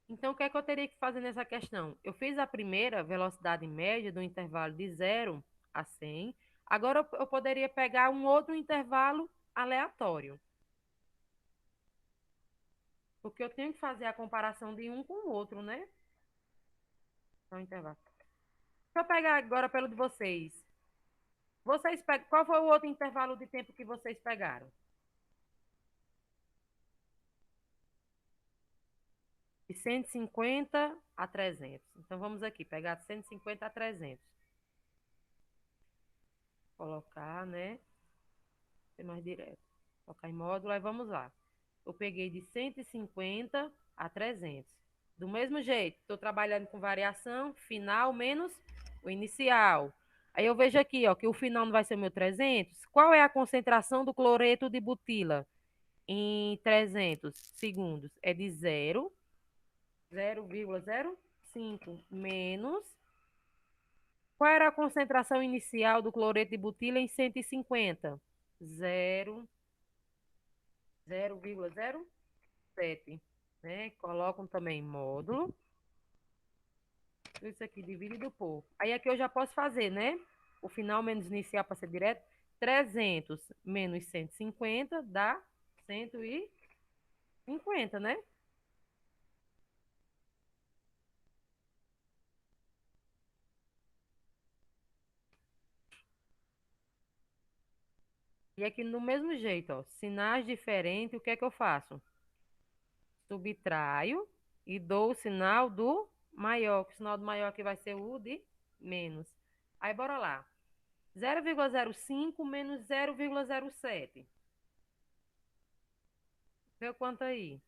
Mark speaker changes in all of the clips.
Speaker 1: Então, o que é que eu teria que fazer nessa questão? Eu fiz a primeira velocidade média do intervalo de 0 a 100. Agora, eu poderia pegar um outro intervalo aleatório, porque eu tenho que fazer a comparação de um com o outro, né? Então, intervalo. Deixa eu pegar agora pelo de vocês. Qual foi o outro intervalo de tempo que vocês pegaram? De 150 a 300. Então, vamos aqui, pegar de 150 a 300. Colocar, né? Ser mais direto. Colocar em módulo, aí vamos lá. Eu peguei de 150 a 300. Do mesmo jeito, estou trabalhando com variação, final menos o inicial. Aí eu vejo aqui, ó, que o final não vai ser o meu 300. Qual é a concentração do cloreto de butila em 300 segundos? É de 0,05 menos. Qual era a concentração inicial do cloreto de butila em 150? 0,07, né? Colocam também módulo. Isso aqui dividido por. Aí aqui eu já posso fazer, né? O final menos inicial para ser direto. 300 menos 150 dá 150, né? E aqui no mesmo jeito, ó, sinais diferentes, o que é que eu faço? Subtraio e dou o sinal do maior, que o sinal do maior aqui vai ser o de menos. Aí bora lá. 0,05 menos 0,07. Deu quanto aí?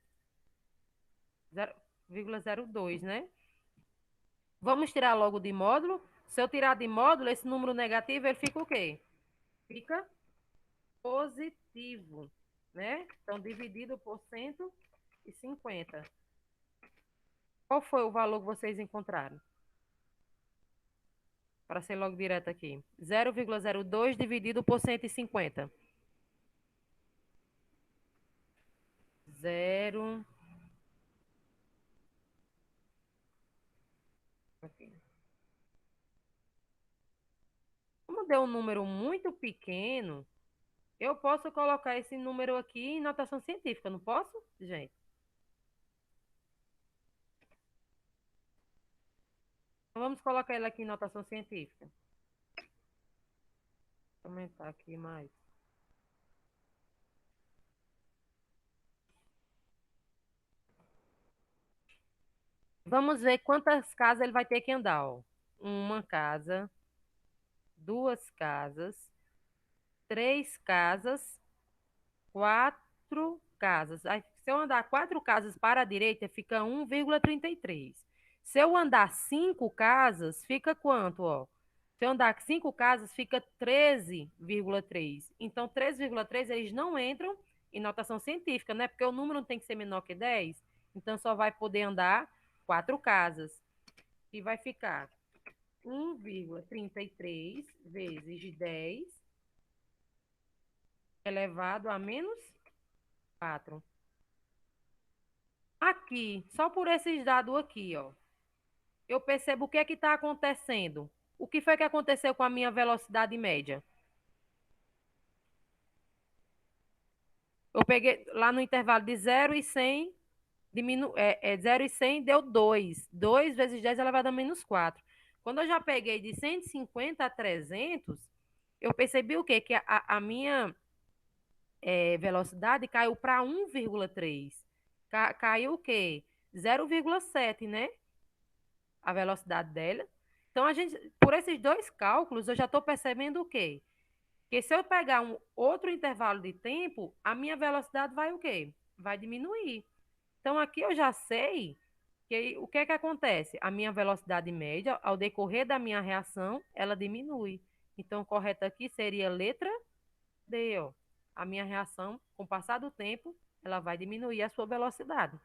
Speaker 1: 0,02, né? Vamos tirar logo de módulo. Se eu tirar de módulo, esse número negativo, ele fica o quê? Fica positivo, né? Então, dividido por 150. Qual foi o valor que vocês encontraram? Para ser logo direto aqui. 0,02 dividido por 150. Zero. Aqui. Como deu um número muito pequeno, eu posso colocar esse número aqui em notação científica, não posso, gente? Então, vamos colocar ele aqui em notação científica. Vou aumentar aqui mais. Vamos ver quantas casas ele vai ter que andar, ó. Uma casa, duas casas, três casas, quatro casas. Aí, se eu andar quatro casas para a direita, fica 1,33. Se eu andar cinco casas, fica quanto, ó? Se eu andar cinco casas, fica 13,3. Então, 13,3 eles não entram em notação científica, né? Porque o número não tem que ser menor que 10. Então, só vai poder andar quatro casas. E vai ficar 1,33 vezes 10 elevado a menos 4. Aqui, só por esses dados aqui, ó, eu percebo o que é que está acontecendo. O que foi que aconteceu com a minha velocidade média? Eu peguei lá no intervalo de 0 e 100, 0 e 100 deu 2. 2 vezes 10 elevado a menos 4. Quando eu já peguei de 150 a 300, eu percebi o quê? Que a minha velocidade caiu para 1,3. Caiu o quê? 0,7, né? A velocidade dela. Então, por esses dois cálculos, eu já estou percebendo o quê? Que se eu pegar um outro intervalo de tempo, a minha velocidade vai o quê? Vai diminuir. Então, aqui eu já sei que o que é que acontece? A minha velocidade média, ao decorrer da minha reação, ela diminui. Então, o correto aqui seria letra D, ó. A minha reação, com o passar do tempo, ela vai diminuir a sua velocidade.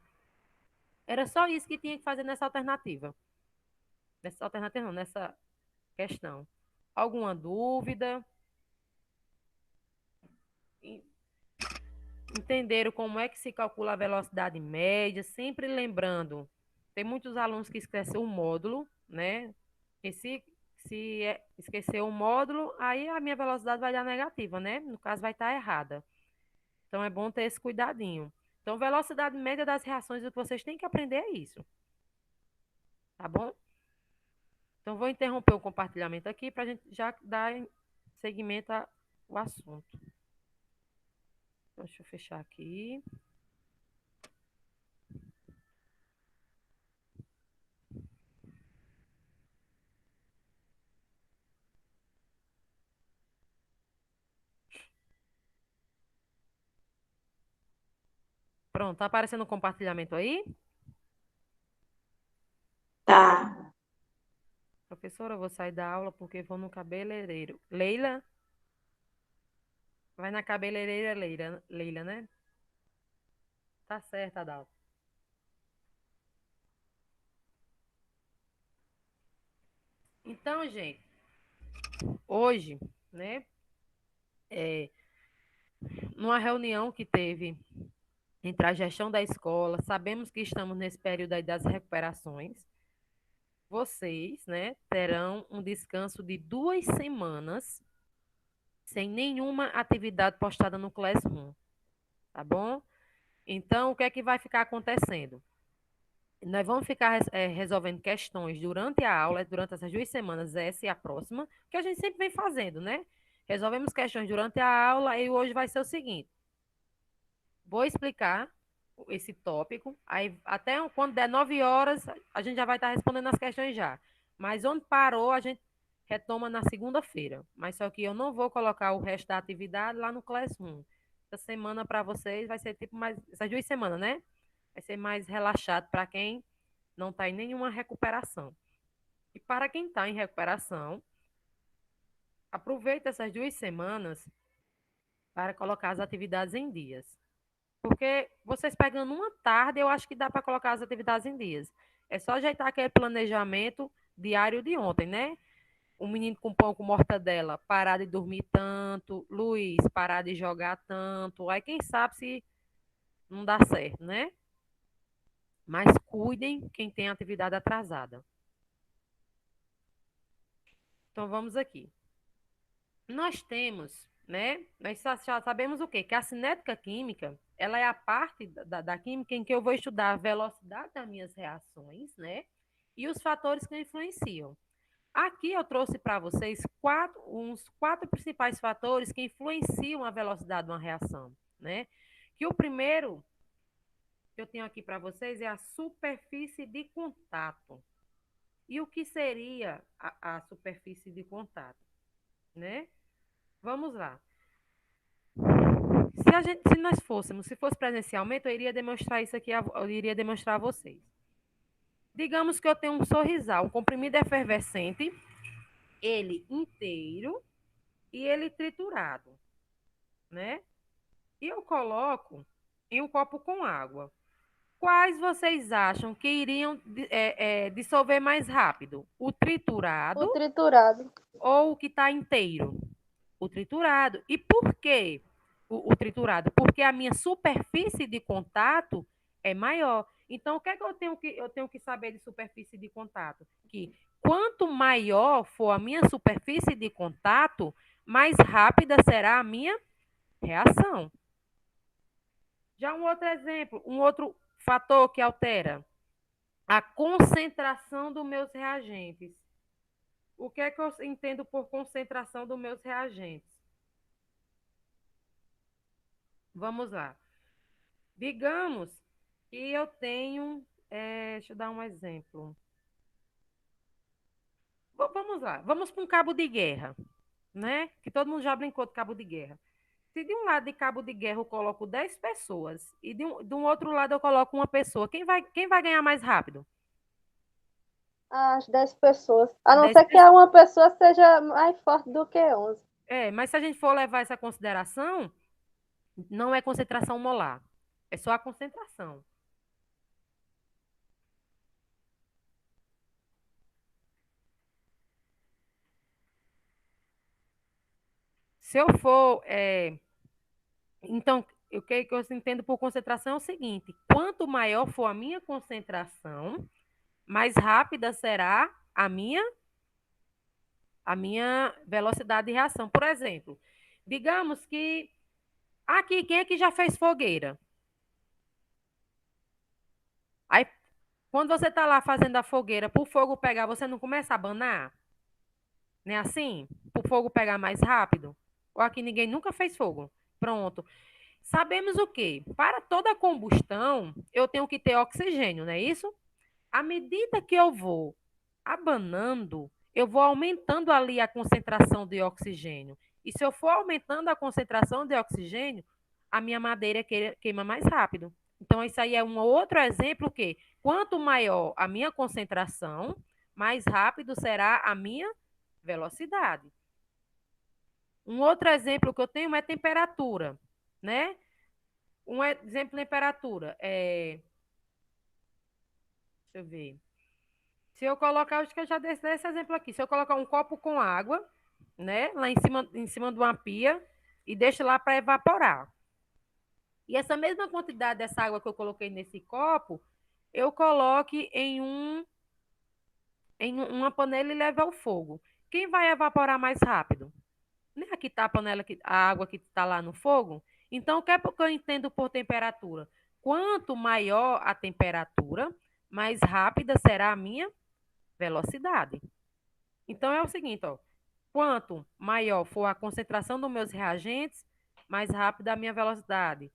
Speaker 1: Era só isso que tinha que fazer nessa alternativa. Nessa alternativa não, nessa questão. Alguma dúvida? Entenderam como é que se calcula a velocidade média? Sempre lembrando, tem muitos alunos que esquecem o módulo, né? E se esquecer o módulo, aí a minha velocidade vai dar negativa, né? No caso, vai estar errada. Então, é bom ter esse cuidadinho. Então, velocidade média das reações, o que vocês têm que aprender é isso, tá bom? Então, vou interromper o compartilhamento aqui para a gente já dar seguimento ao assunto. Deixa eu fechar aqui. Pronto, tá aparecendo o compartilhamento aí?
Speaker 2: Tá.
Speaker 1: Professora, eu vou sair da aula porque vou no cabeleireiro. Leila? Vai na cabeleireira, Leila, né? Tá certo, Adalto. Então, gente, hoje, né, é, numa reunião que teve entre a gestão da escola, sabemos que estamos nesse período aí das recuperações. Vocês, né, terão um descanso de 2 semanas sem nenhuma atividade postada no Classroom, tá bom? Então, o que é que vai ficar acontecendo? Nós vamos ficar resolvendo questões durante a aula, durante essas 2 semanas, essa e a próxima, que a gente sempre vem fazendo, né? Resolvemos questões durante a aula e hoje vai ser o seguinte: vou explicar esse tópico, aí até quando der 9 horas, a gente já vai estar respondendo as questões já. Mas onde parou, a gente retoma na segunda-feira. Mas só que eu não vou colocar o resto da atividade lá no Classroom. Essa semana para vocês vai ser tipo mais, essas 2 semanas, né? Vai ser mais relaxado para quem não está em nenhuma recuperação. E para quem está em recuperação, aproveita essas 2 semanas para colocar as atividades em dias. Porque vocês pegando uma tarde, eu acho que dá para colocar as atividades em dias. É só ajeitar aquele planejamento diário de ontem, né? O menino com pão com mortadela parar de dormir tanto, Luiz parar de jogar tanto. Aí quem sabe se não dá certo, né? Mas cuidem quem tem atividade atrasada. Então vamos aqui. Nós temos, né? Nós já sabemos o quê? Que a cinética química, ela é a parte da química em que eu vou estudar a velocidade das minhas reações, né? E os fatores que influenciam. Aqui eu trouxe para vocês uns quatro principais fatores que influenciam a velocidade de uma reação, né? Que o primeiro que eu tenho aqui para vocês é a superfície de contato. E o que seria a superfície de contato, né? Vamos lá. Se nós fôssemos, se fosse presencialmente, eu iria demonstrar isso aqui, eu iria demonstrar a vocês. Digamos que eu tenho um sorrisal, um comprimido efervescente, ele inteiro e ele triturado, né? E eu coloco em um copo com água. Quais vocês acham que iriam dissolver mais rápido? O
Speaker 3: O
Speaker 1: triturado
Speaker 3: triturado.
Speaker 1: ou o que está inteiro? O triturado. E por quê o triturado? Porque a minha superfície de contato é maior. Então, o que é que eu tenho que saber de superfície de contato? Que quanto maior for a minha superfície de contato, mais rápida será a minha reação. Já um outro exemplo, um outro fator que altera a concentração dos meus reagentes. O que é que eu entendo por concentração dos meus reagentes? Vamos lá. Digamos que eu tenho. Deixa eu dar um exemplo. Vamos lá, vamos para um cabo de guerra, né? Que todo mundo já brincou de cabo de guerra. Se de um lado de cabo de guerra eu coloco 10 pessoas e de um outro lado eu coloco uma pessoa, quem vai ganhar mais rápido?
Speaker 3: As 10 pessoas. A não
Speaker 1: 10
Speaker 3: ser que
Speaker 1: pessoas.
Speaker 3: uma pessoa seja mais forte do que 11.
Speaker 1: Mas se a gente for levar essa consideração, não é concentração molar, é só a concentração. Se eu for então, o que eu entendo por concentração é o seguinte: quanto maior for a minha concentração, mais rápida será a minha velocidade de reação. Por exemplo, digamos que aqui, quem é que já fez fogueira? Aí, quando você está lá fazendo a fogueira, para o fogo pegar, você não começa a abanar? Não é assim? Para o fogo pegar mais rápido? Ou aqui ninguém nunca fez fogo? Pronto. Sabemos o quê? Para toda combustão, eu tenho que ter oxigênio, não é isso? À medida que eu vou abanando, eu vou aumentando ali a concentração de oxigênio. E se eu for aumentando a concentração de oxigênio, a minha madeira queima mais rápido. Então, isso aí é um outro exemplo que, quanto maior a minha concentração, mais rápido será a minha velocidade. Um outro exemplo que eu tenho é temperatura, né? Um exemplo de temperatura é, deixa eu ver. Se eu colocar, acho que eu já dei esse exemplo aqui. Se eu colocar um copo com água, né, lá em cima de uma pia e deixo lá para evaporar. E essa mesma quantidade dessa água que eu coloquei nesse copo, eu coloque em uma panela e leve ao fogo. Quem vai evaporar mais rápido? Né? Aqui está a panela, a água que está lá no fogo. Então, o que é que eu entendo por temperatura? Quanto maior a temperatura, mais rápida será a minha velocidade. Então, é o seguinte, ó, quanto maior for a concentração dos meus reagentes, mais rápida a minha velocidade.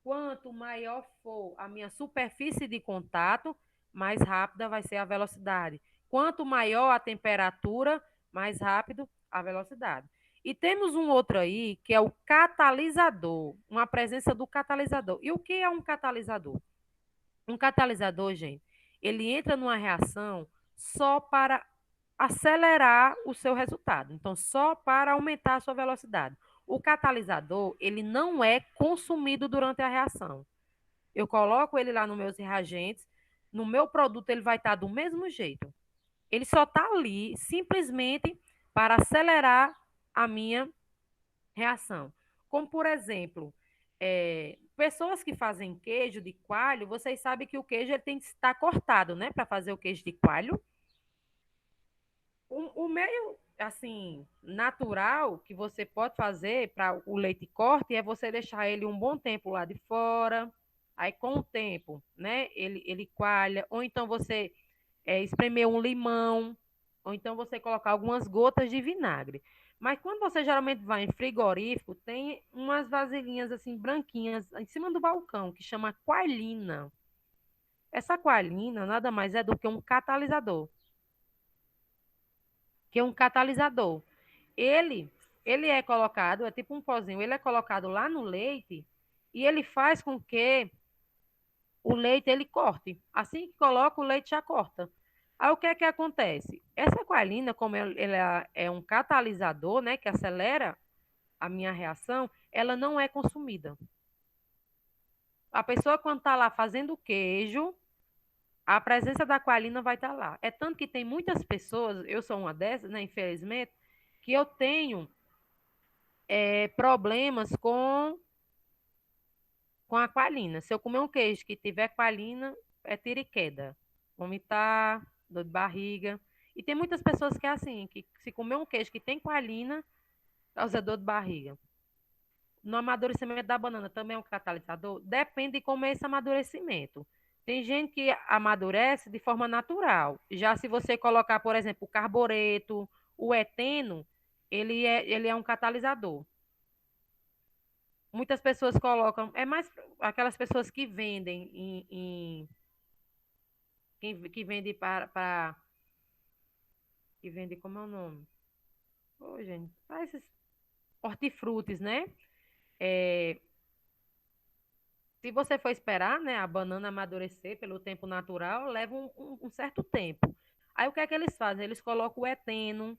Speaker 1: Quanto maior for a minha superfície de contato, mais rápida vai ser a velocidade. Quanto maior a temperatura, mais rápido a velocidade. E temos um outro aí, que é o catalisador, uma presença do catalisador. E o que é um catalisador? Um catalisador, gente, ele entra numa reação só para acelerar o seu resultado. Então, só para aumentar a sua velocidade. O catalisador, ele não é consumido durante a reação. Eu coloco ele lá nos meus reagentes, no meu produto ele vai estar do mesmo jeito. Ele só está ali simplesmente para acelerar a minha reação. Como, por exemplo, pessoas que fazem queijo de coalho, vocês sabem que o queijo ele tem que estar cortado, né? Para fazer o queijo de coalho. O meio, assim, natural que você pode fazer para o leite corte é você deixar ele um bom tempo lá de fora. Aí, com o tempo, né, ele coalha. Ou então você espremer um limão. Ou então você colocar algumas gotas de vinagre. Mas quando você geralmente vai em frigorífico, tem umas vasilhinhas assim branquinhas em cima do balcão que chama coalina. Essa coalina nada mais é do que um catalisador. Que é um catalisador. Ele, ele é colocado, é tipo um pozinho, ele é colocado lá no leite e ele faz com que o leite ele corte. Assim que coloca, o leite já corta. Aí o que é que acontece? Essa coalina, como ele é um catalisador, né, que acelera a minha reação, ela não é consumida. A pessoa, quando está lá fazendo queijo, a presença da coalina vai estar lá. É tanto que tem muitas pessoas, eu sou uma dessas, né, infelizmente, que eu tenho problemas com a coalina. Se eu comer um queijo que tiver coalina, é tiro e queda. Vomitar, dor de barriga. E tem muitas pessoas que é assim, que se comer um queijo que tem coalina, causa dor de barriga. No amadurecimento da banana também é um catalisador? Depende de como é esse amadurecimento. Tem gente que amadurece de forma natural. Já se você colocar, por exemplo, o carbureto, o eteno, ele é um catalisador. Muitas pessoas colocam, é mais aquelas pessoas que vendem que vende que vende, como é o nome? Ô, gente, para esses hortifrutis, né? É, se você for esperar, né, a banana amadurecer pelo tempo natural, leva um certo tempo. Aí o que é que eles fazem? Eles colocam o eteno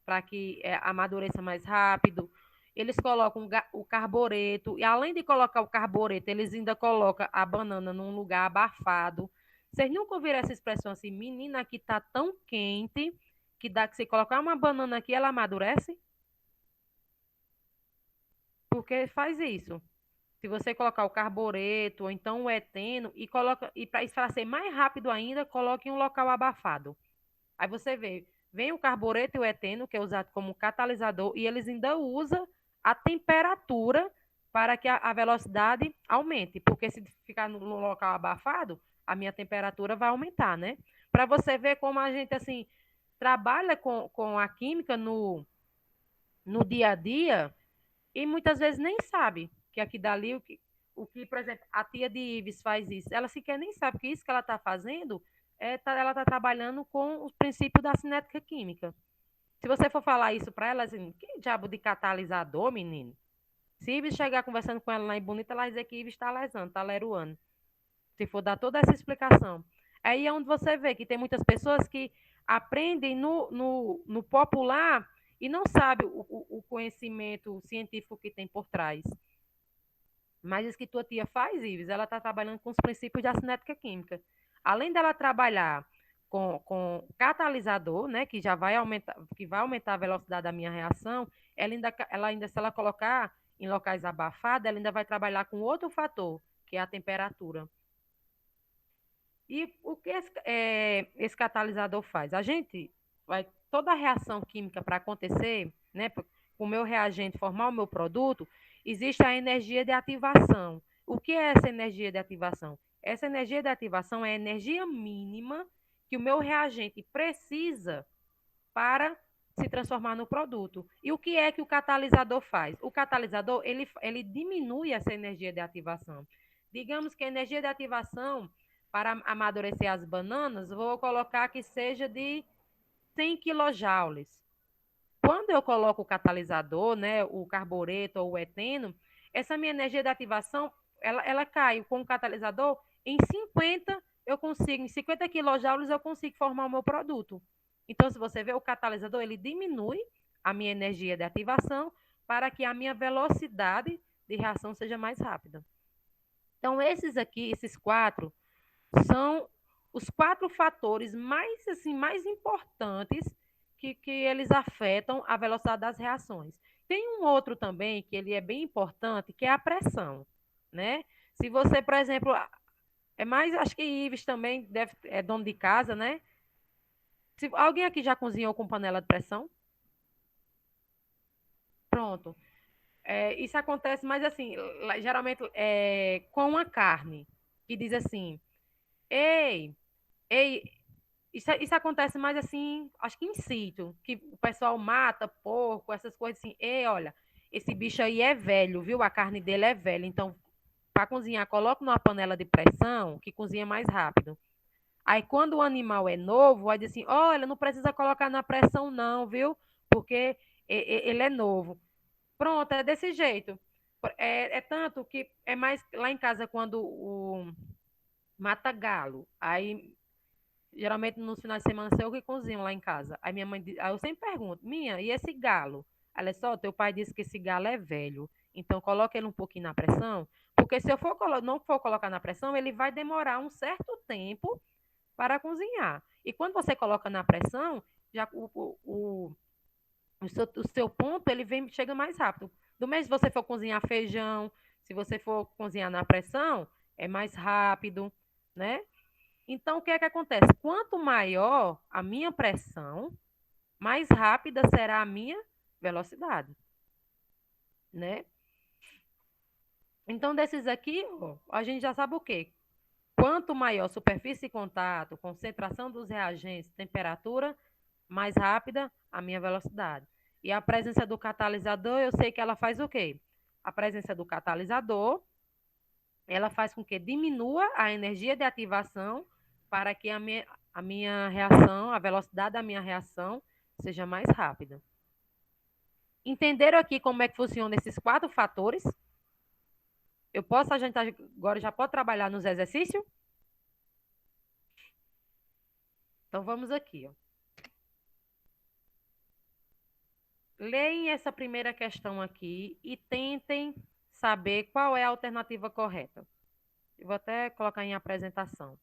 Speaker 1: para que amadureça mais rápido. Eles colocam o carbureto, e além de colocar o carbureto, eles ainda colocam a banana num lugar abafado. Vocês nunca ouviram essa expressão assim, menina, aqui tá tão quente que dá que você colocar uma banana aqui, ela amadurece? Porque faz isso. Se você colocar o carbureto ou então o eteno e coloca e para ser mais rápido ainda, coloque em um local abafado. Aí você vê, vem o carbureto e o eteno, que é usado como catalisador, e eles ainda usam a temperatura para que a velocidade aumente, porque se ficar no local abafado, a minha temperatura vai aumentar, né? Para você ver como a gente, assim, trabalha com a química no dia a dia e muitas vezes nem sabe que aqui dali, por exemplo, a tia de Ives faz isso, ela sequer nem sabe que isso que ela está fazendo, ela está trabalhando com os princípios da cinética química. Se você for falar isso para ela, assim, que diabo de catalisador, menino? Se Ives chegar conversando com ela lá em Bonita, ela vai dizer que Ives está lesando, está leruando. Se for dar toda essa explicação. Aí é onde você vê que tem muitas pessoas que aprendem no popular e não sabem o conhecimento científico que tem por trás. Mas isso que tua tia faz, Ives, ela está trabalhando com os princípios da cinética química. Além dela trabalhar com catalisador, né, que vai aumentar a velocidade da minha reação, se ela colocar em locais abafados, ela ainda vai trabalhar com outro fator, que é a temperatura. E o que esse catalisador faz? A gente vai, toda a reação química para acontecer, né, o meu reagente formar o meu produto, existe a energia de ativação. O que é essa energia de ativação? Essa energia de ativação é a energia mínima que o meu reagente precisa para se transformar no produto. E o que é que o catalisador faz? O catalisador, ele diminui essa energia de ativação. Digamos que a energia de ativação para amadurecer as bananas, vou colocar que seja de 100 quilojoules. Quando eu coloco o catalisador, né, o carbureto ou o eteno, essa minha energia de ativação, ela cai com o catalisador em 50, eu consigo, em 50 quilojoules eu consigo formar o meu produto. Então, se você vê o catalisador, ele diminui a minha energia de ativação para que a minha velocidade de reação seja mais rápida. Então, esses aqui, esses quatro, são os quatro fatores mais, assim, mais importantes que eles afetam a velocidade das reações. Tem um outro também que ele é bem importante, que é a pressão, né? Se você, por exemplo, acho que Ives também é dono de casa, né? Se, alguém aqui já cozinhou com panela de pressão? Pronto. Isso acontece, mas assim, geralmente com a carne, que diz assim, ei, ei, isso acontece mais assim, acho que em sítio, que o pessoal mata porco, essas coisas assim. Ei, olha, esse bicho aí é velho, viu? A carne dele é velha. Então, para cozinhar, coloca numa panela de pressão, que cozinha mais rápido. Aí, quando o animal é novo, vai dizer assim: olha, não precisa colocar na pressão, não, viu? Porque ele é novo. Pronto, é desse jeito. É tanto que é mais lá em casa, quando o mata galo. Aí geralmente nos finais de semana sou eu que cozinho lá em casa. Aí minha mãe, aí eu sempre pergunto, minha, e esse galo? Ela é só, teu pai disse que esse galo é velho, então coloca ele um pouquinho na pressão, porque se eu não for colocar na pressão, ele vai demorar um certo tempo para cozinhar. E quando você coloca na pressão, já o seu ponto ele chega mais rápido. Do mesmo se você for cozinhar feijão, se você for cozinhar na pressão, é mais rápido, né? Então, o que é que acontece? Quanto maior a minha pressão, mais rápida será a minha velocidade, né? Então, desses aqui, ó, a gente já sabe o quê? Quanto maior a superfície de contato, concentração dos reagentes, temperatura, mais rápida a minha velocidade. E a presença do catalisador, eu sei que ela faz o quê? A presença do catalisador, ela faz com que diminua a energia de ativação para que a minha reação, a velocidade da minha reação seja mais rápida. Entenderam aqui como é que funcionam esses quatro fatores? A gente agora já pode trabalhar nos exercícios? Então vamos aqui, ó. Leem essa primeira questão aqui e tentem saber qual é a alternativa correta. Eu vou até colocar em apresentação.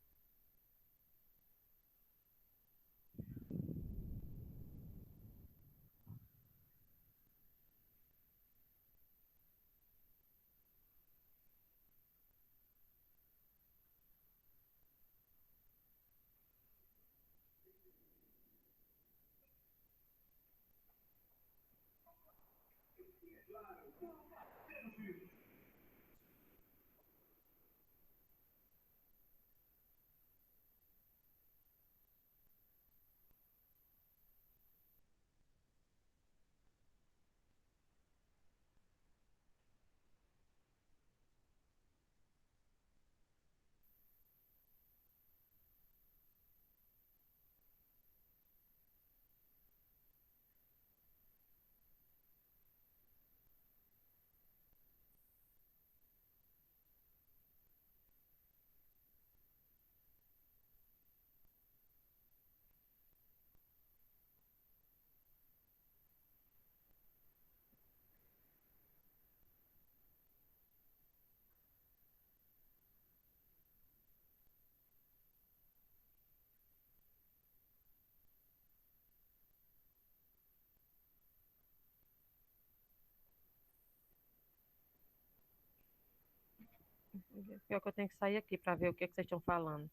Speaker 1: Pior que eu tenho que sair aqui para ver o que, é que vocês estão falando.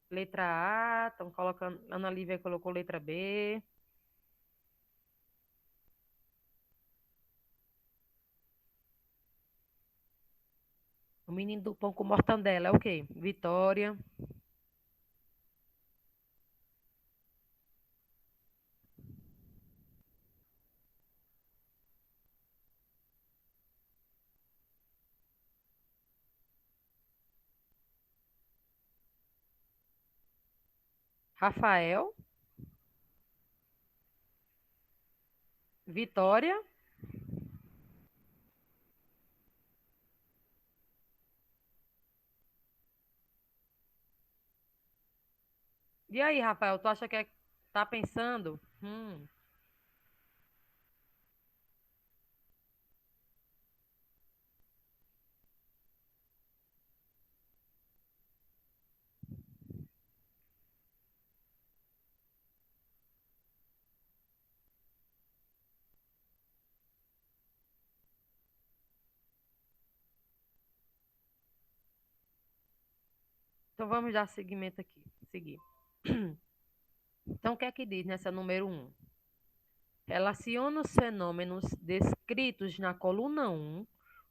Speaker 1: Letra A, estão colocando. Ana Lívia colocou letra B. O menino do pão com mortandela é o quê? Vitória. Rafael. Vitória. E aí, Rafael, tu acha que tá pensando? Então vamos dar seguimento aqui. Seguir. Então, o que é que diz nessa número 1? Relaciona os fenômenos descritos na coluna 1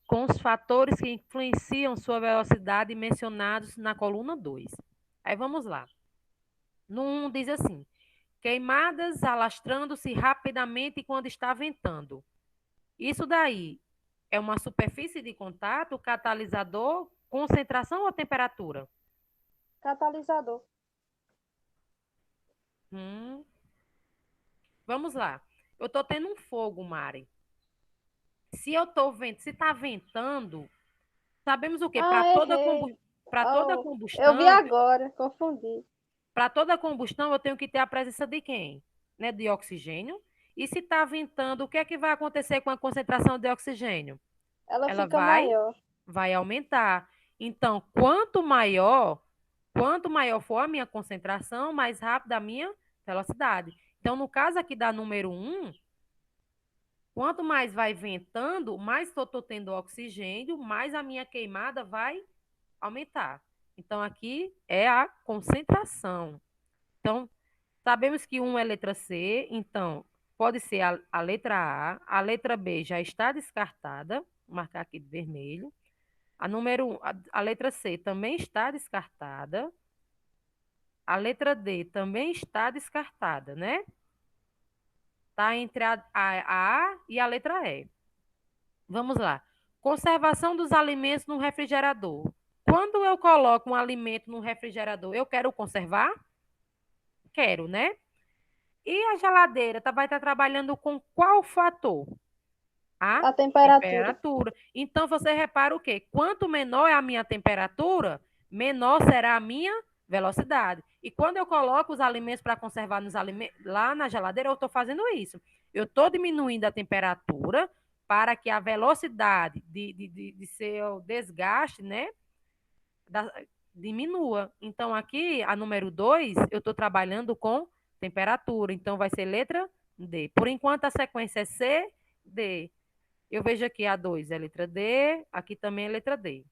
Speaker 1: com os fatores que influenciam sua velocidade mencionados na coluna 2. Aí vamos lá. No 1 diz assim: queimadas alastrando-se rapidamente quando está ventando. Isso daí é uma superfície de contato, catalisador, concentração ou temperatura?
Speaker 3: Catalisador.
Speaker 1: Hum, Vamos lá. Eu estou tendo um fogo, Mari. Se eu estou vendo, se está ventando, sabemos o quê?
Speaker 3: Ah, errei.
Speaker 1: Para toda
Speaker 3: Oh, eu vi
Speaker 1: combustão,
Speaker 3: agora, confundi.
Speaker 1: para toda combustão, eu tenho que ter a presença de quem? Né? De oxigênio. E se está ventando, o que é que vai acontecer com a concentração de oxigênio?
Speaker 3: Ela
Speaker 1: Ela
Speaker 3: fica
Speaker 1: vai,
Speaker 3: maior.
Speaker 1: vai aumentar. Então, quanto maior for a minha concentração, mais rápida a minha velocidade. Então, no caso aqui da número 1, quanto mais vai ventando, mais eu estou tendo oxigênio, mais a minha queimada vai aumentar. Então, aqui é a concentração. Então, sabemos que 1 é letra C, então pode ser a letra A letra B já está descartada, vou marcar aqui de vermelho. A número 1, a letra C também está descartada. A letra D também está descartada, né? Está entre a e a letra E. Vamos lá. Conservação dos alimentos no refrigerador. Quando eu coloco um alimento no refrigerador, eu quero conservar? Quero, né? E a geladeira vai estar trabalhando com qual fator? A
Speaker 3: A temperatura.
Speaker 1: temperatura. Então, você repara o quê? Quanto menor é a minha temperatura, menor será a minha velocidade. E quando eu coloco os alimentos para conservar lá na geladeira, eu estou fazendo isso. Eu estou diminuindo a temperatura para que a velocidade de seu desgaste, né, da, diminua. Então, aqui, a número 2, eu estou trabalhando com temperatura. Então, vai ser letra D. Por enquanto, a sequência é C, D. Eu vejo aqui a 2 é letra D, aqui também é letra D.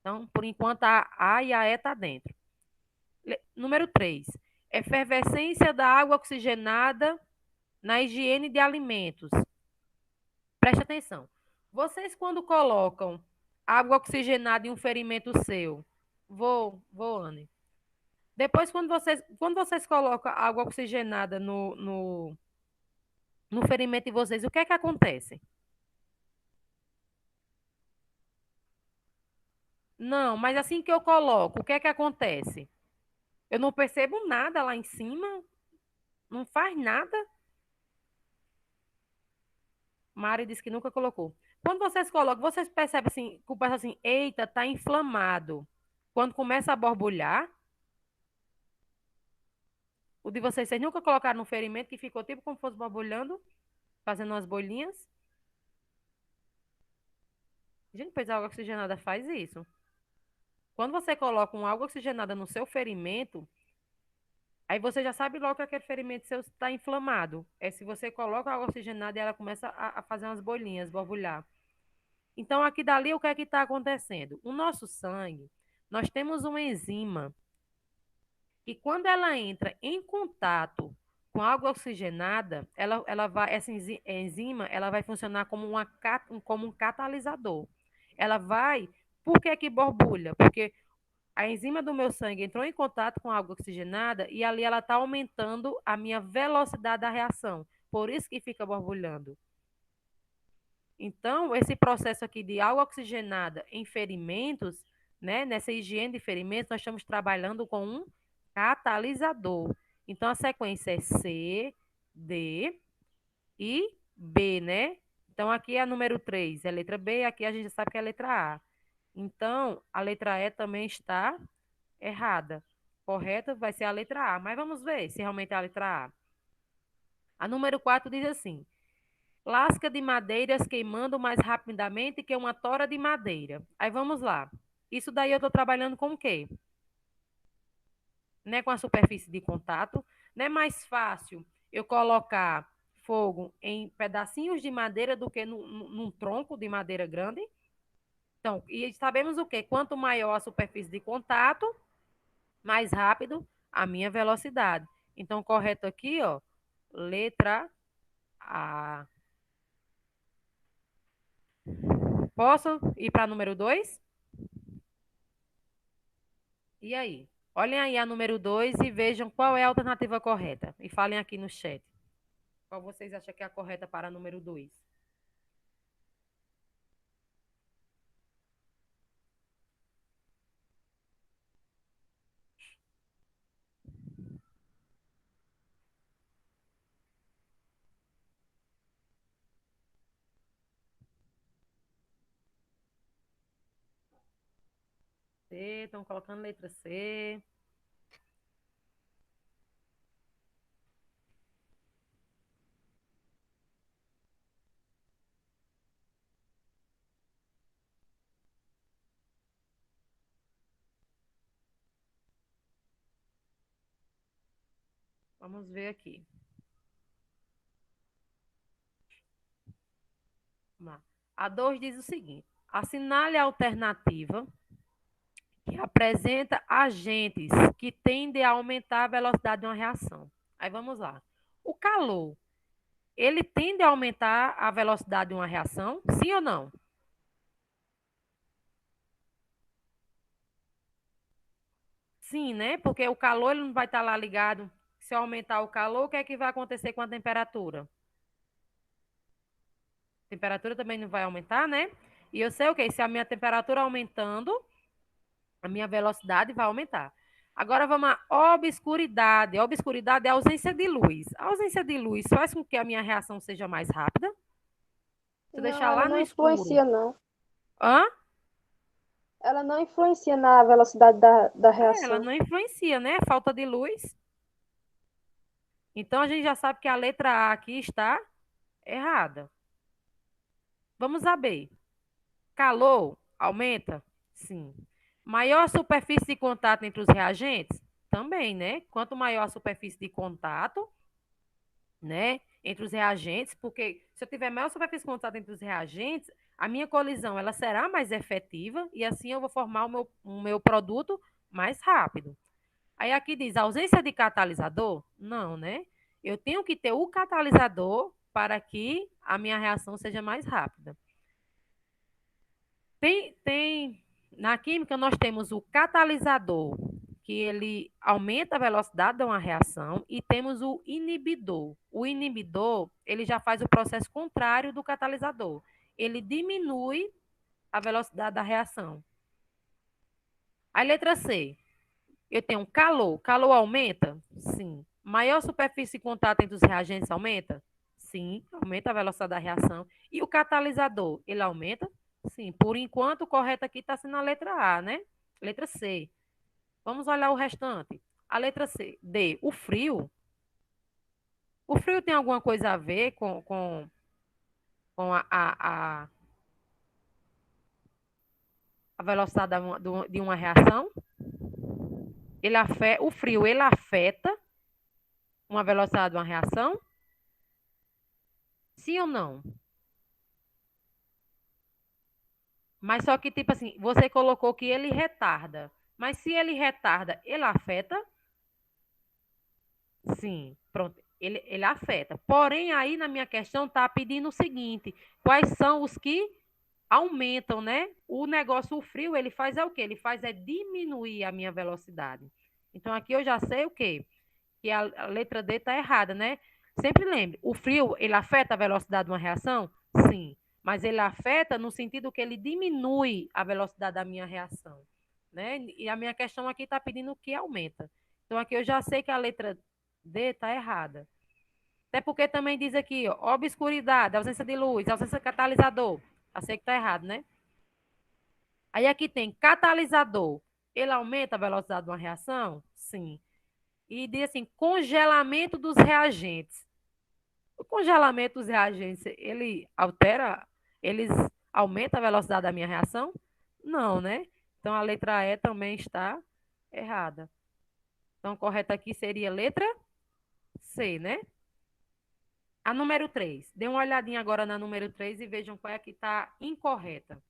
Speaker 1: Então, por enquanto, a A e a E está dentro. Número 3. Efervescência da água oxigenada na higiene de alimentos. preste atenção. Vocês, quando colocam água oxigenada em um ferimento seu, Anne. Depois, quando vocês colocam água oxigenada no ferimento de vocês, o que é que acontece? Não, mas assim que eu coloco, o que é que acontece? Eu não percebo nada lá em cima, não faz nada. Mari disse que nunca colocou. Quando vocês colocam, vocês percebem assim, começa assim, eita, tá inflamado. Quando começa a borbulhar, o de vocês nunca colocaram no ferimento que ficou tipo como fosse borbulhando, fazendo umas bolinhas? Gente, pois a água oxigenada faz isso. Quando você coloca uma água oxigenada no seu ferimento, aí você já sabe logo que aquele ferimento seu está inflamado. É se você coloca água oxigenada e ela começa a fazer umas bolinhas, borbulhar. Então, aqui dali, o que é que está acontecendo? O nosso sangue, nós temos uma enzima que quando ela entra em contato com água oxigenada, essa enzima, ela vai funcionar como um catalisador. Ela vai, por que que borbulha? Porque a enzima do meu sangue entrou em contato com a água oxigenada e ali ela está aumentando a minha velocidade da reação. Por isso que fica borbulhando. Então, esse processo aqui de água oxigenada em ferimentos, né, nessa higiene de ferimentos, nós estamos trabalhando com um catalisador. Então, a sequência é C, D e B, né? Então, aqui é a número 3, é a letra B, aqui a gente já sabe que é a letra A. Então, a letra E também está errada. Correta vai ser a letra A, mas vamos ver se realmente é a letra A. A número 4 diz assim: lasca de madeiras queimando mais rapidamente que uma tora de madeira. Aí vamos lá. Isso daí eu estou trabalhando com o quê? Né, com a superfície de contato. Não é mais fácil eu colocar fogo em pedacinhos de madeira do que num tronco de madeira grande? Então, e sabemos o quê? Quanto maior a superfície de contato, mais rápido a minha velocidade. Então, correto aqui, ó, letra A. Posso ir para número 2? E aí? Olhem aí a número 2 e vejam qual é a alternativa correta. E falem aqui no chat. Qual vocês acham que é a correta para a número 2? C, estão colocando letra C. Vamos ver aqui. A 2 diz o seguinte: assinale a alternativa que apresenta agentes que tendem a aumentar a velocidade de uma reação. Aí vamos lá. O calor, ele tende a aumentar a velocidade de uma reação? Sim ou não? Sim, né? Porque o calor ele não vai estar lá ligado. Se eu aumentar o calor, o que é que vai acontecer com a temperatura? A temperatura também não vai aumentar, né? E eu sei o que? Se a minha temperatura aumentando, a minha velocidade vai aumentar. Agora vamos à obscuridade. A obscuridade é a ausência de luz. A ausência de luz faz com que a minha reação seja mais rápida. Se eu
Speaker 3: Não,
Speaker 1: deixar
Speaker 3: ela
Speaker 1: lá no
Speaker 3: não
Speaker 1: escuro.
Speaker 3: influencia, não.
Speaker 1: Hã?
Speaker 3: Ela não influencia na velocidade da
Speaker 1: Ela
Speaker 3: reação.
Speaker 1: não influencia, né? Falta de luz. Então a gente já sabe que a letra A aqui está errada. Vamos a B. Calor aumenta? Sim. Maior superfície de contato entre os reagentes? Também, né? Quanto maior a superfície de contato, né, entre os reagentes, porque se eu tiver maior superfície de contato entre os reagentes, a minha colisão ela será mais efetiva e assim eu vou formar o meu produto mais rápido. Aí aqui diz ausência de catalisador? Não, né? Eu tenho que ter o catalisador para que a minha reação seja mais rápida. Na química, nós temos o catalisador, que ele aumenta a velocidade de uma reação, e temos o inibidor. O inibidor, ele já faz o processo contrário do catalisador. Ele diminui a velocidade da reação. A letra C, eu tenho calor. Calor aumenta? Sim. Maior superfície de contato entre os reagentes aumenta? Sim, aumenta a velocidade da reação. E o catalisador, ele aumenta? Sim. Por enquanto, o correto aqui está sendo a letra A, né? Letra C. Vamos olhar o restante. A letra C. D, o frio. O frio tem alguma coisa a ver com a velocidade de uma reação? O frio, ele afeta uma velocidade de uma reação? Sim ou não? Mas só que, tipo assim, você colocou que ele retarda. Mas se ele retarda, ele afeta? Sim, pronto. Ele afeta. Porém, aí na minha questão está pedindo o seguinte: quais são os que aumentam, né? O negócio, o frio, ele faz é o quê? Ele faz é diminuir a minha velocidade. Então, aqui eu já sei o quê? Que a letra D está errada, né? Sempre lembre, o frio, ele afeta a velocidade de uma reação? Sim, mas ele afeta no sentido que ele diminui a velocidade da minha reação, né? E a minha questão aqui está pedindo que aumenta. Então, aqui eu já sei que a letra D está errada. Até porque também diz aqui, ó, obscuridade, ausência de luz, ausência de catalisador. Já sei que está errado, né? Aí aqui tem catalisador. Ele aumenta a velocidade de uma reação? Sim. E diz assim, congelamento dos reagentes. O congelamento dos reagentes, ele altera, eles aumenta a velocidade da minha reação? Não, né? Então a letra E também está errada. Então, correta aqui seria letra C, né? A número 3. Dê uma olhadinha agora na número 3 e vejam qual é que está incorreta.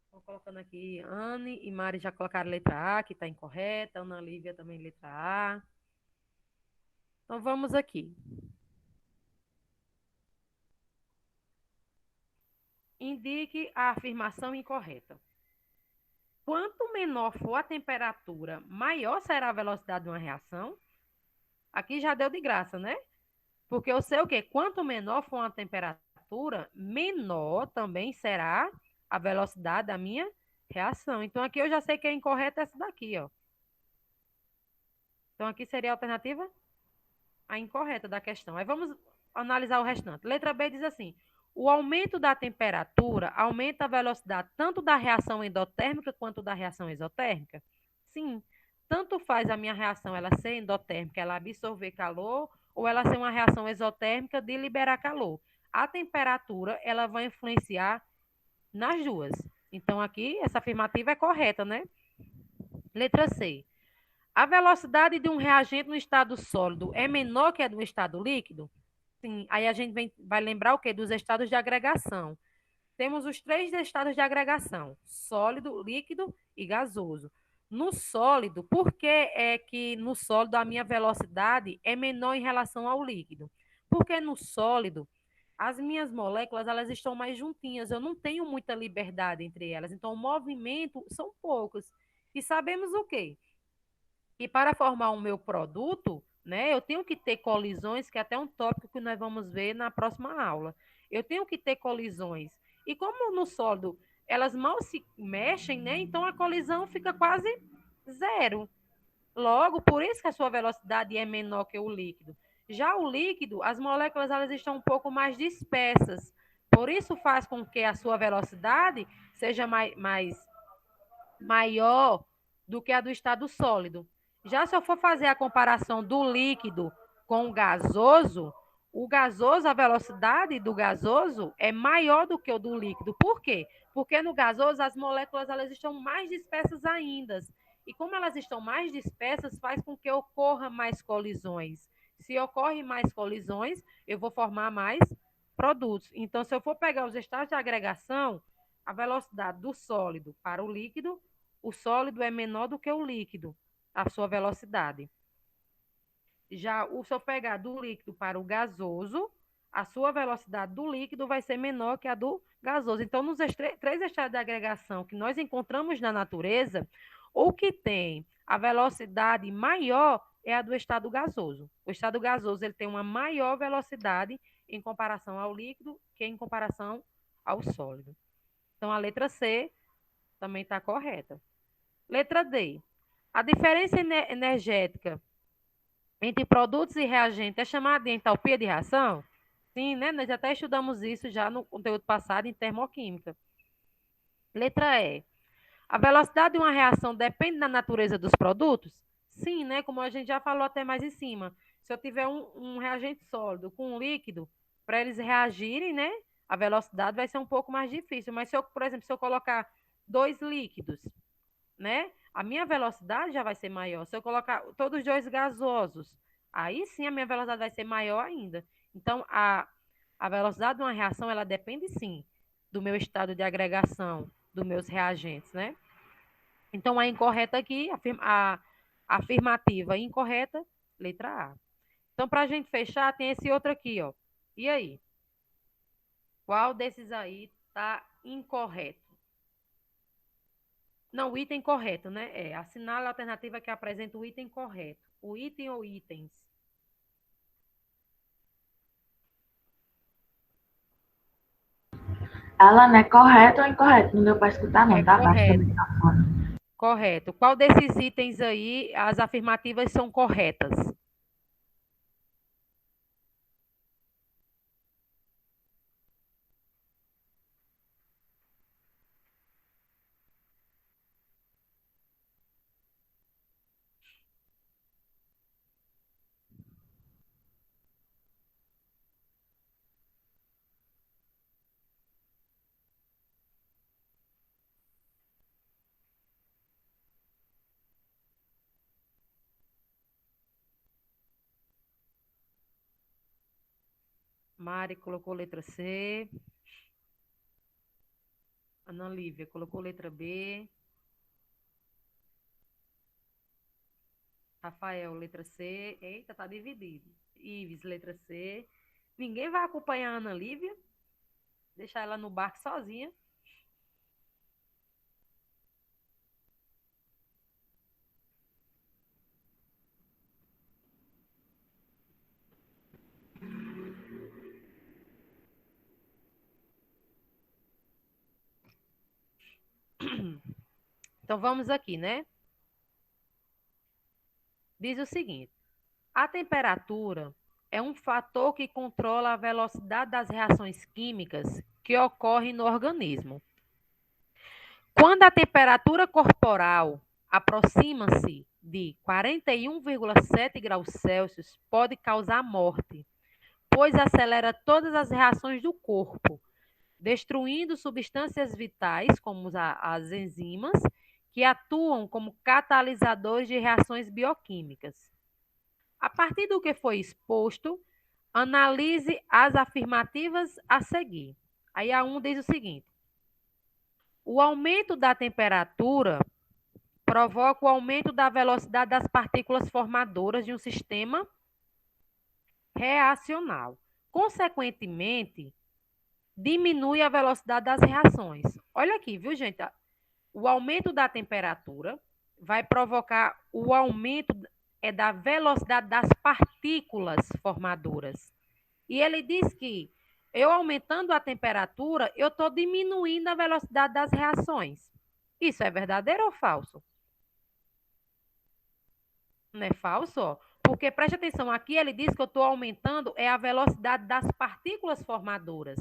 Speaker 1: Estou colocando aqui, Anne e Mari já colocaram letra A, que está incorreta. Ana Lívia também letra A. Então, vamos aqui. Indique a afirmação incorreta. Quanto menor for a temperatura, maior será a velocidade de uma reação. Aqui já deu de graça, né? Porque eu sei o quê? Quanto menor for a temperatura, menor também será a velocidade da minha reação. Então, aqui eu já sei que é incorreta essa daqui, ó. Então, aqui seria a alternativa a incorreta da questão. Aí vamos analisar o restante. Letra B diz assim: o aumento da temperatura aumenta a velocidade tanto da reação endotérmica quanto da reação exotérmica? Sim. Tanto faz a minha reação ela ser endotérmica, ela absorver calor, ou ela ser uma reação exotérmica de liberar calor. A temperatura, ela vai influenciar nas duas. Então, aqui, essa afirmativa é correta, né? Letra C. A velocidade de um reagente no estado sólido é menor que a do estado líquido? Sim. Aí a gente vai lembrar o quê? Dos estados de agregação. Temos os três estados de agregação: sólido, líquido e gasoso. No sólido, por que é que no sólido a minha velocidade é menor em relação ao líquido? Porque no sólido, as minhas moléculas elas estão mais juntinhas, eu não tenho muita liberdade entre elas, então o movimento são poucos. E sabemos o quê? E para formar o meu produto, né, eu tenho que ter colisões, que é até um tópico que nós vamos ver na próxima aula. Eu tenho que ter colisões. E como no sólido elas mal se mexem, né, então a colisão fica quase zero. Logo, por isso que a sua velocidade é menor que o líquido. Já o líquido, as moléculas elas estão um pouco mais dispersas. Por isso faz com que a sua velocidade seja maior do que a do estado sólido. Já se eu for fazer a comparação do líquido com o gasoso, a velocidade do gasoso é maior do que o do líquido. Por quê? Porque no gasoso as moléculas elas estão mais dispersas ainda. E como elas estão mais dispersas, faz com que ocorra mais colisões. Se ocorre mais colisões, eu vou formar mais produtos. Então, se eu for pegar os estados de agregação, a velocidade do sólido para o líquido, o sólido é menor do que o líquido, a sua velocidade. Já se eu pegar do líquido para o gasoso, a sua velocidade do líquido vai ser menor que a do gasoso. Então, nos três estados de agregação que nós encontramos na natureza, o que tem a velocidade maior é a do estado gasoso. O estado gasoso ele tem uma maior velocidade em comparação ao líquido que em comparação ao sólido. Então, a letra C também está correta. Letra D. A diferença energética entre produtos e reagentes é chamada de entalpia de reação? Sim, né? Nós até estudamos isso já no conteúdo passado em termoquímica. Letra E. A velocidade de uma reação depende da natureza dos produtos? Sim, né? Como a gente já falou até mais em cima. Se eu tiver um reagente sólido com um líquido, para eles reagirem, né? A velocidade vai ser um pouco mais difícil. Mas se eu, por exemplo, se eu colocar dois líquidos, né? A minha velocidade já vai ser maior. Se eu colocar todos os dois gasosos, aí sim a minha velocidade vai ser maior ainda. Então, a velocidade de uma reação, ela depende sim do meu estado de agregação, dos meus reagentes, né? Então, a incorreta aqui, a afirmativa incorreta, letra A. Então, para a gente fechar, tem esse outro aqui, ó. E aí? Qual desses aí está incorreto? Não, o item correto, né? Assinale a alternativa que apresenta o item correto. O item ou itens?
Speaker 2: Alan, é correto ou incorreto? Não deu para escutar, não, tá? Baixa o
Speaker 1: Correto.
Speaker 2: microfone.
Speaker 1: Correto. Qual desses itens aí, as afirmativas são corretas? Mari colocou letra C. Ana Lívia colocou letra B. Rafael, letra C. Eita, tá dividido. Ives, letra C. Ninguém vai acompanhar a Ana Lívia? Deixar ela no barco sozinha. Então, vamos aqui, né? Diz o seguinte: a temperatura é um fator que controla a velocidade das reações químicas que ocorrem no organismo. Quando a temperatura corporal aproxima-se de 41,7 graus Celsius, pode causar morte, pois acelera todas as reações do corpo, destruindo substâncias vitais, como as enzimas, que atuam como catalisadores de reações bioquímicas. A partir do que foi exposto, analise as afirmativas a seguir. Aí a 1 diz o seguinte: o aumento da temperatura provoca o aumento da velocidade das partículas formadoras de um sistema reacional. Consequentemente, diminui a velocidade das reações. Olha aqui, viu, gente? O aumento da temperatura vai provocar o aumento da velocidade das partículas formadoras. E ele diz que eu aumentando a temperatura, eu estou diminuindo a velocidade das reações. Isso é verdadeiro ou falso? Não é falso? Ó. Porque preste atenção, aqui ele diz que eu estou aumentando a velocidade das partículas formadoras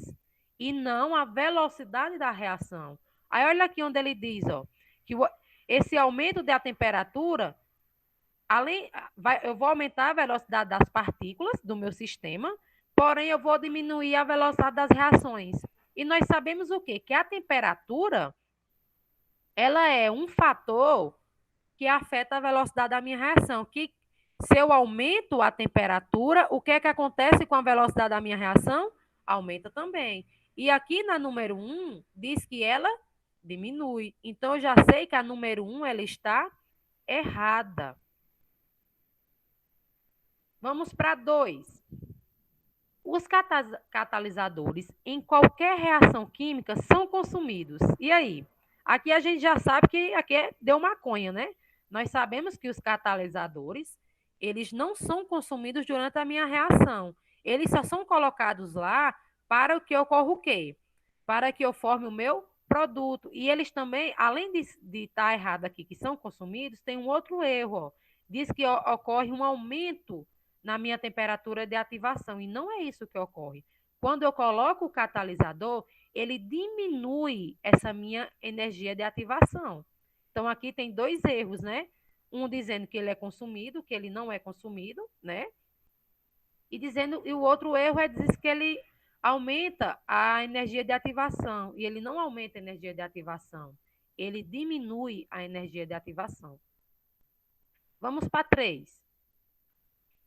Speaker 1: e não a velocidade da reação. Aí olha aqui onde ele diz, ó, que esse aumento da temperatura, eu vou aumentar a velocidade das partículas do meu sistema, porém eu vou diminuir a velocidade das reações. E nós sabemos o quê? Que a temperatura, ela é um fator que afeta a velocidade da minha reação. Que se eu aumento a temperatura, o que é que acontece com a velocidade da minha reação? Aumenta também. E aqui na número 1, diz que ela diminui. Então, eu já sei que a número 1 ela está errada. Vamos para 2. Os catalisadores em qualquer reação química são consumidos. E aí? Aqui a gente já sabe que aqui deu maconha, né? Nós sabemos que os catalisadores, eles não são consumidos durante a minha reação. Eles só são colocados lá para que ocorra o quê? Para que eu forme o meu produto. E eles também, além de estar errado aqui, que são consumidos, tem um outro erro. Ó. Diz que ocorre um aumento na minha temperatura de ativação. E não é isso que ocorre. Quando eu coloco o catalisador, ele diminui essa minha energia de ativação. Então, aqui tem dois erros, né? Um dizendo que ele é consumido, que ele não é consumido, né? E o outro erro é dizer que ele aumenta a energia de ativação. E ele não aumenta a energia de ativação. Ele diminui a energia de ativação. Vamos para 3.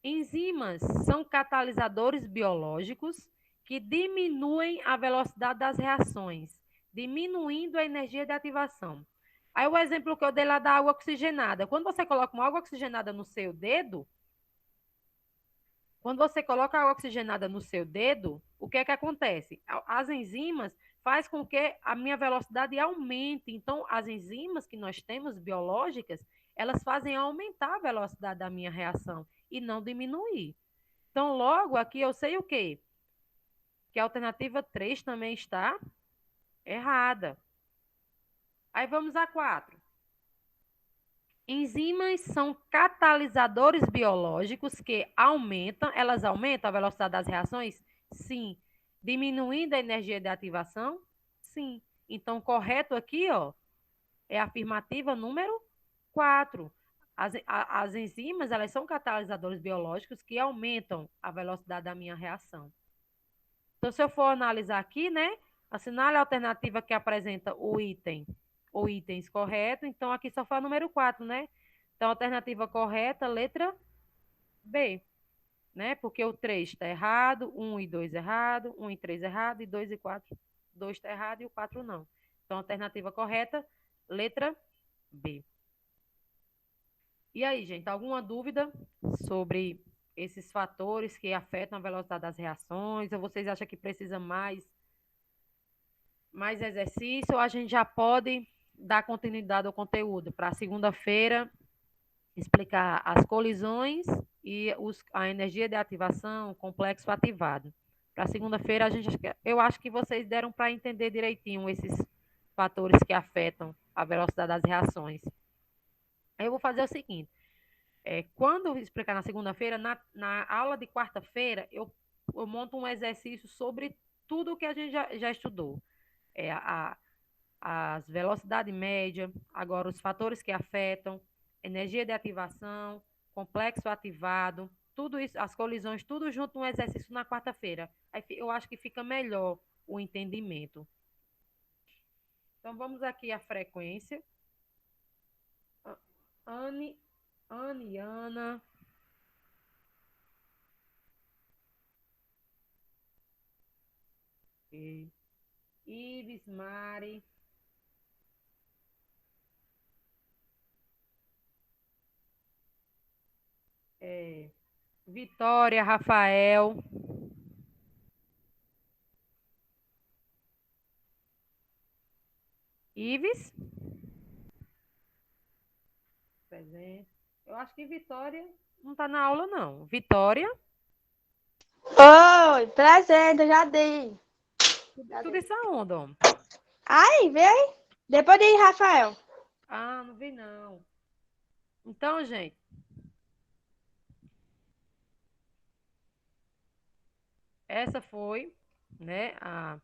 Speaker 1: Enzimas são catalisadores biológicos que diminuem a velocidade das reações, diminuindo a energia de ativação. Aí o exemplo que eu dei lá da água oxigenada. Quando você coloca uma água oxigenada no seu dedo, o que é que acontece? As enzimas faz com que a minha velocidade aumente. Então, as enzimas que nós temos biológicas, elas fazem aumentar a velocidade da minha reação e não diminuir. Então, logo aqui eu sei o quê? Que a alternativa 3 também está errada. Aí vamos a 4. Enzimas são catalisadores biológicos que elas aumentam a velocidade das reações? Sim. Diminuindo a energia de ativação? Sim. Então, correto aqui, ó, é a afirmativa número 4. As enzimas, elas são catalisadores biológicos que aumentam a velocidade da minha reação. Então, se eu for analisar aqui, né, assinale a alternativa que apresenta o item ou itens correto, então aqui só foi a número 4, né? Então, alternativa correta, letra B, né? Porque o 3 está errado, 1 e 2 errado, 1 e 3 errado, e 2 e 4, 2 está errado e o 4 não. Então, alternativa correta, letra B. E aí, gente, alguma dúvida sobre esses fatores que afetam a velocidade das reações? Ou vocês acham que precisa mais exercício? Ou a gente já pode dar continuidade ao conteúdo para segunda-feira explicar as colisões e a energia de ativação, complexo ativado? Para segunda-feira, eu acho que vocês deram para entender direitinho esses fatores que afetam a velocidade das reações. Aí eu vou fazer o seguinte. Quando eu explicar na segunda-feira, na aula de quarta-feira, eu monto um exercício sobre tudo o que a gente já estudou. As velocidade média, agora os fatores que afetam, energia de ativação, complexo ativado, tudo isso, as colisões, tudo junto no exercício na quarta-feira. Aí eu acho que fica melhor o entendimento. Então, vamos aqui à frequência. Ana. Ives, Mari. Vitória, Rafael. Ives. Presente. Eu acho que Vitória não está na aula, não. Vitória.
Speaker 4: Oi, presente, eu já dei.
Speaker 1: Tudo isso aonde, homem?
Speaker 4: Aí, vê aí. Depois de Rafael.
Speaker 1: Ah, não vi, não. Então, gente. Essa foi, né, a